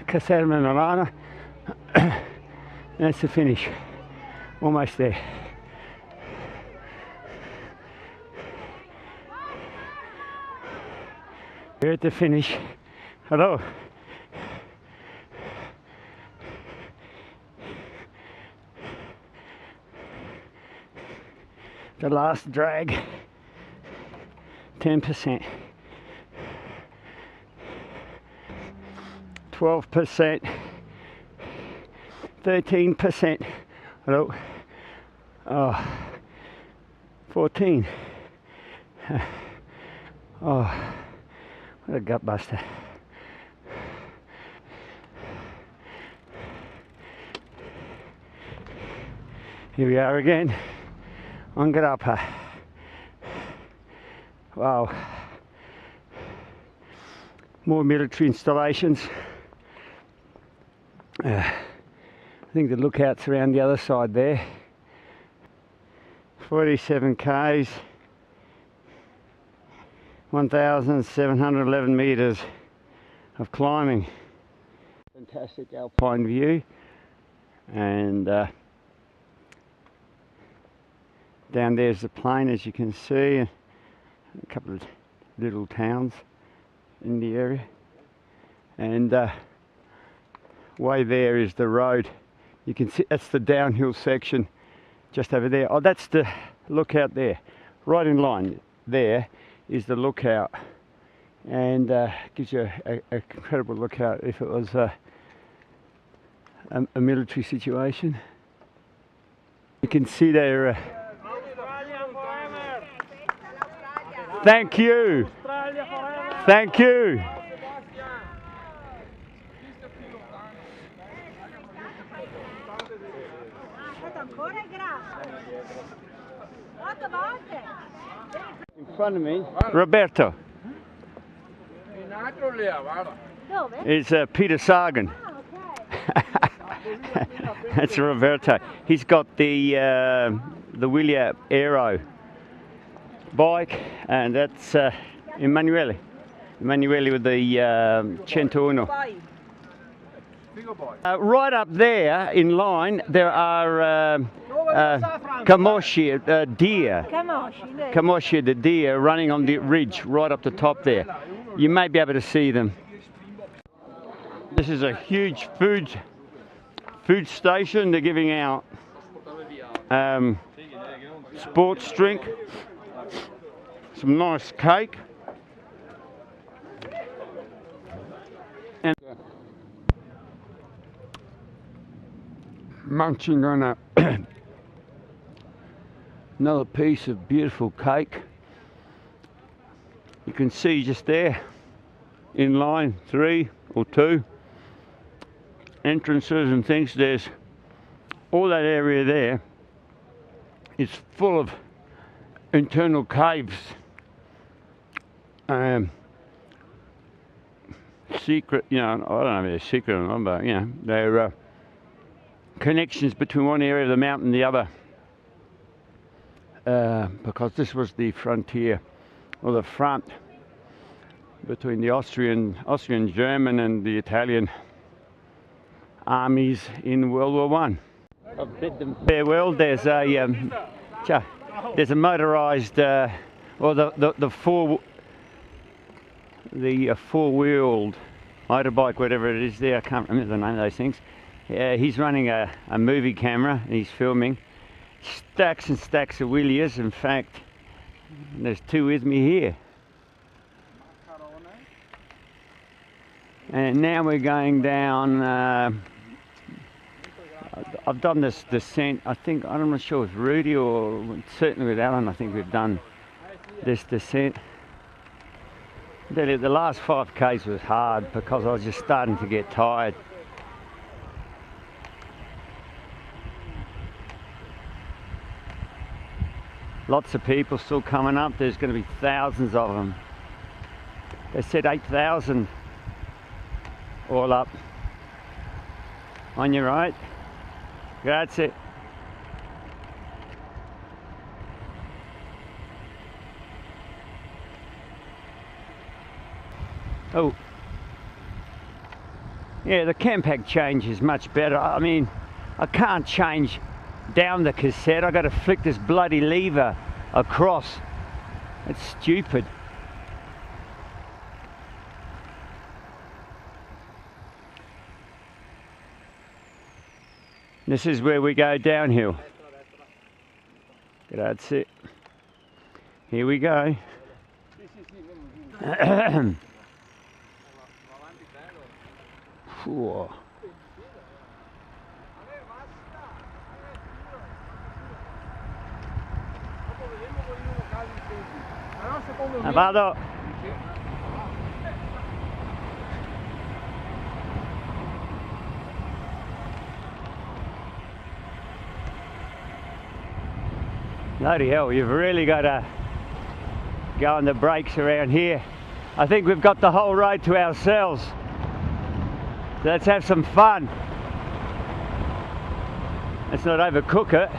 Caserma Milano. That's the finish. Almost there. We're at the finish. Hello. The last drag. 10%. 12%. 13%. Hello. Oh. 14. Oh. What a gut buster. Here we are again on Grappa. Wow. More military installations. I think the lookout's around the other side there. 47 k's. 1,711 meters of climbing. Fantastic alpine view, and down there's the plain, as you can see, a couple of little towns in the area, and way there is the road. You can see that's the downhill section just over there. Oh, that's the lookout there, right in line there is the lookout, and gives you a incredible lookout if it was a military situation. You can see there. Thank you. Thank you. In front of me, Roberto. It's Peter Sagan. That's Roberto. He's got the Wheeler Aero bike, and that's Emanuele. Emanuele with the 101. Right up there in line, there are Camosci, deer. Camosci, the deer, running on the ridge right up the top there. You may be able to see them. This is a huge food station. They're giving out sports drink, some nice cake, and munching on another piece of beautiful cake. You can see just there in line 3 or 2 entrances and things. There's all that area there is full of internal caves, secret, you know, I don't know if they're secret or not, but you know, they're connections between one area of the mountain and the other, because this was the frontier, or the front, between the Austrian, German and the Italian armies in World War I. I've bid them farewell. There's a motorised, or the four-wheeled motorbike, whatever it is there. I can't remember the name of those things. He's running a movie camera and he's filming stacks and stacks of wheelies. In fact, there's 2 with me here. And now we're going down. I've done this descent. I'm not sure with Rudy or certainly with Alan. I think we've done this descent. The last 5 k's was hard because I was just starting to get tired. Lots of people still coming up. There's going to be thousands of them. They said 8,000 all up. On your right. Grazie. Oh. Yeah, the Campac change is much better. I mean, I can't change down the cassette. I got to flick this bloody lever across. It's stupid. This is where we go downhill. That's it. Here we go. Vado. Bloody hell, you've really got to go on the brakes around here. I think we've got the whole road to ourselves. So let's have some fun. Let's not overcook it.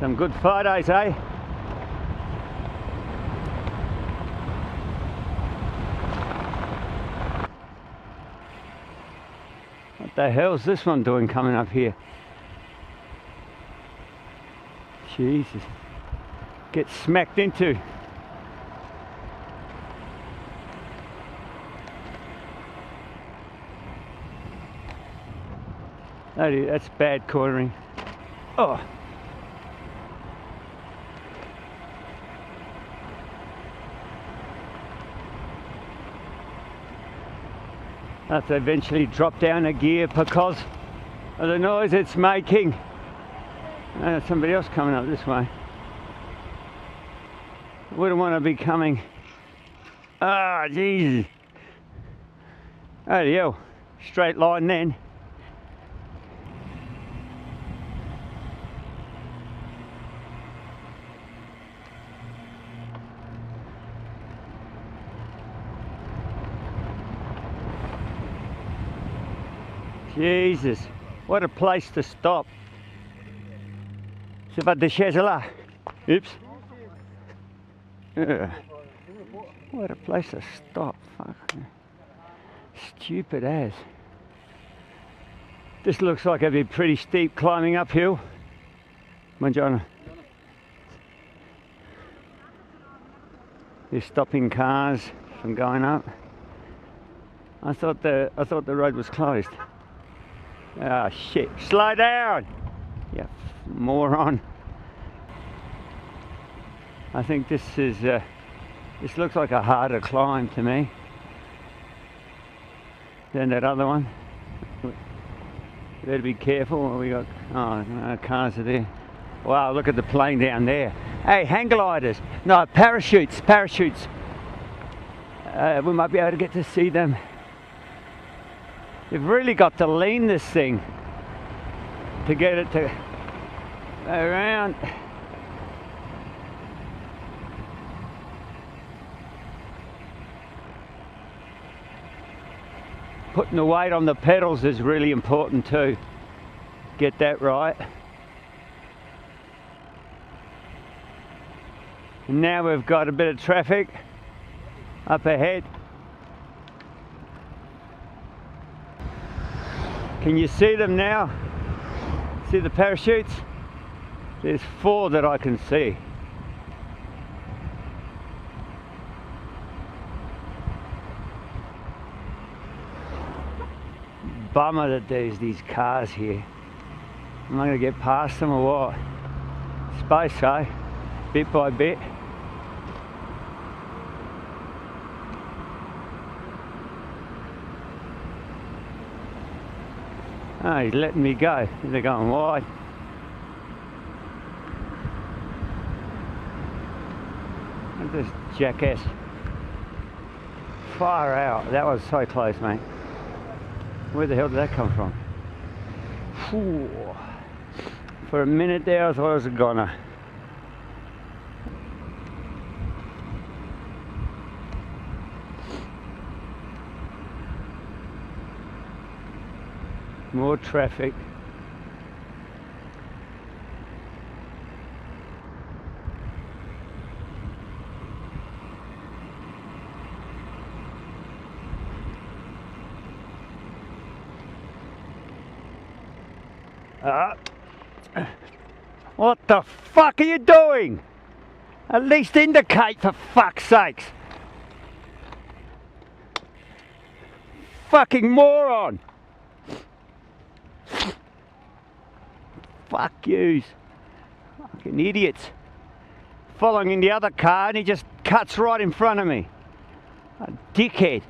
Some good photos, eh? What the hell's this one doing coming up here? Jesus. Get smacked into. That's bad cornering. Oh. I have to eventually drop down a gear because of the noise it's making. Somebody else coming up this way. I wouldn't want to be coming. Ah, Jesus. Oh, hell. Straight line then. Jesus, what a place to stop. C'est pas de chaise là. Oops. What a place to stop. Fuck. Stupid as. This looks like it'd be pretty steep climbing uphill. Buongiorno. They're stopping cars from going up. I thought the road was closed. Ah, shit. Slow down! You moron. I think this looks like a harder climb to me than that other one. Better be careful. We got, oh, no, cars are there. Wow, look at the plane down there. Hey, hang gliders. No, parachutes. We might be able to get to see them. You've really got to lean this thing to get it to go around. Putting the weight on the pedals is really important too. Get that right. And now we've got a bit of traffic up ahead. Can you see them now? See the parachutes? There's 4 that I can see. Bummer that there's these cars here. Am I going to get past them or what? Space, eh? Bit by bit. Oh, he's letting me go. They're going wide. Look at this jackass. Far out. That was so close, mate. Where the hell did that come from? Whew. For a minute there I thought I was a goner. More traffic. What the fuck are you doing? At least indicate, for fuck's sakes. Fucking moron. Fuck yous. Fucking idiots. Following in the other car and he just cuts right in front of me. A dickhead.